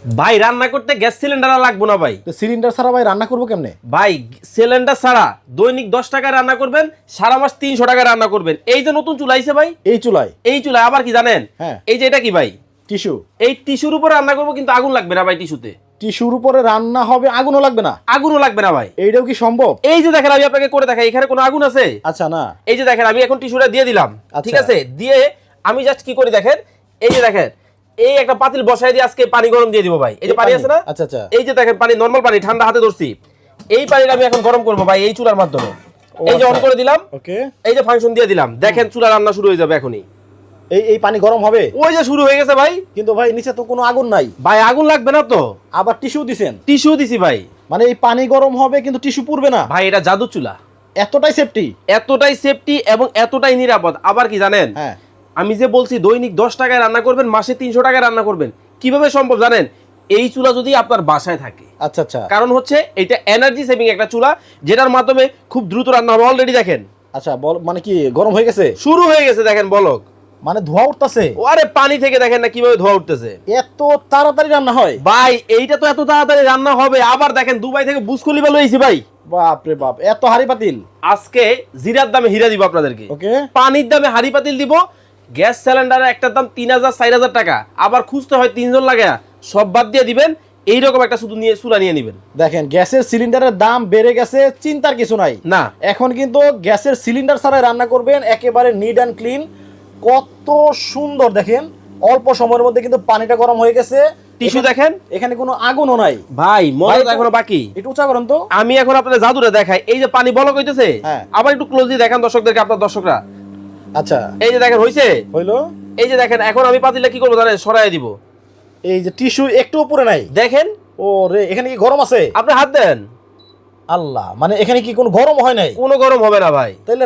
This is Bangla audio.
ভাই রান্না করতে গ্যাস সিলিন্ডার আর লাগবো না ভাই। তো সিলিন্ডার ছাড়া ভাই রান্না করবো কেমনে? ভাই সিলিন্ডার ছাড়া দৈনিক 10 টাকায় রান্না করবেন, সারা মাস 300 টাকায় রান্না করবেন। এই যে নতুন চুলা আইছে ভাই, এই চুলায় এই চুলায় আবার কি জানেন, হ্যাঁ। এই যে এটা কি ভাই, টিস্যু। এই টিস্যুর উপরে রান্না করবো, কিন্তু আগুন লাগবে না ভাই। টিস্যুতে টিস্যুর উপরে রান্না হবে, আগুনও লাগবে না? আগুনও লাগবে না ভাই। এইটাও কি সম্ভব? এই যে দেখেন, আমি আপনাকে করে দেখাই, এখানে কোনো আগুন আছে? আচ্ছা না। এই যে দেখেন, আমি এখন টিস্যুটা দিয়ে দিলাম, আচ্ছা। ঠিক আছে? দিয়ে আমি জাস্ট কি করি দেখেন, এই যে দেখেন, এই একটা পাতিল বসাই দিয়ে আজকে পানি গরম দিয়ে দিব ভাই। এই যে পানি আছে না, আচ্ছা আচ্ছা, এই যে দেখেন পানি, নরমাল পানি, ঠান্ডা হাতে ধরছি। এই পানিটা আমি এখন গরম করবো ভাই, এই চুলার মাধ্যমে। এই যে অন করে দিলাম, ওকে। এই যে ফাংশন দিয়ে দিলাম, দেখেন চুলা রান্না শুরু হয়ে যাবে এখনই। এই পানি গরম হবে? ওই যে শুরু হয়ে গেছে ভাই। কিন্তু ভাই নিচে তো কোনো আগুন নাই ভাই আগুন লাগবে না তো? আবার টিস্যু দিছেন? টিস্যু দিছি ভাই। মানে এই পানি গরম হবে কিন্তু টিস্যু পুড়বে না? ভাই এটা জাদু চুলা, এতটাই সেফটি? এতটাই সেফটি এবং এতটাই নিরাপদ। আবার কি জানেন, হ্যাঁ। আমি যে বলছি দৈনিক 10 টাকায় রান্না করবেন, মাসে 300 টাকায় রান্না করবেন, কিভাবে সম্ভব জানেন? এই চুলা যদি আপনার বাসায় থাকে। আচ্ছা আচ্ছা। কারণ হচ্ছে এটা এনার্জি সেভিং একটা চুলা, যেটার মাধ্যমে খুব দ্রুত রান্না হবে। অলরেডি দেখেন আচ্ছা বল, মানে কি গরম হয়ে গেছে? শুরু হয়ে গেছে, দেখেন বলক, মানে ধোঁয়া উঠতেছে? আরে পানি থেকে দেখেন না কিভাবে ধোঁয়া উঠতেছে। এত তাড়াতাড়ি রান্না হয়? ভাই এইটা তো এত তাড়াতাড়ি রান্না হবে। আবার দেখেন দুবাই থেকে বুর্জ খলিফা লইছি ভাই। বাপ রে বাপ, এত হাড়ি পাতিল! আজকে জিরার দামে হীরা দিব আপনাদেরকে, ওকে। পানির দামে হাড়ি পাতিল দিব। গ্যাস সিলিন্ডারের একটার দাম 3000 4000 টাকা, আবার খুঁজতে হয় 3 জন লাগে, সব বাদ দিয়ে দিবেন। এইরকম একটা শুধু নিয়ে চুলা নিয়ে নেবেন। দেখেন গ্যাসের সিলিন্ডারের দাম বেড়ে গেছে, চিন্তার কিছু নাই। না, এখন কিন্তু গ্যাসের সিলিন্ডার ছাড়াই রান্না করবেন, একেবারে নিট অ্যান্ড ক্লিন। কত সুন্দর দেখেন, অল্প সময়ের মধ্যে কিন্তু পানিটা গরম হয়ে গেছে। টিস্যু দেখেন, এখানে কোনো আগুনও নাই। ভাই মজা তো ভাই, এখনো বাকি। একটু উঁচা করেন তো। আমি এখন আপনাদের জাদুটা দেখাই। এই যে পানি বলক হইতেছে, হ্যাঁ। আবার একটু ক্লোজলি দেখান দর্শকদেরকে, আপনার দর্শকরা। আচ্ছা, এই যে দেখেন হইছে, হইলো। এই যে দেখেন, এখন আমি পাতিলটা কি করবো জানেন, সরাই দিব। এই যে টিস্যু একটু উপরে নাই, দেখেন, ও রে, এখানে কি গরম আছে? আপনি হাত দেন, আল্লাহ, মানে এখানে কি কোনো গরম হয় নাই? কোনো গরম হবে না ভাই। তাহলে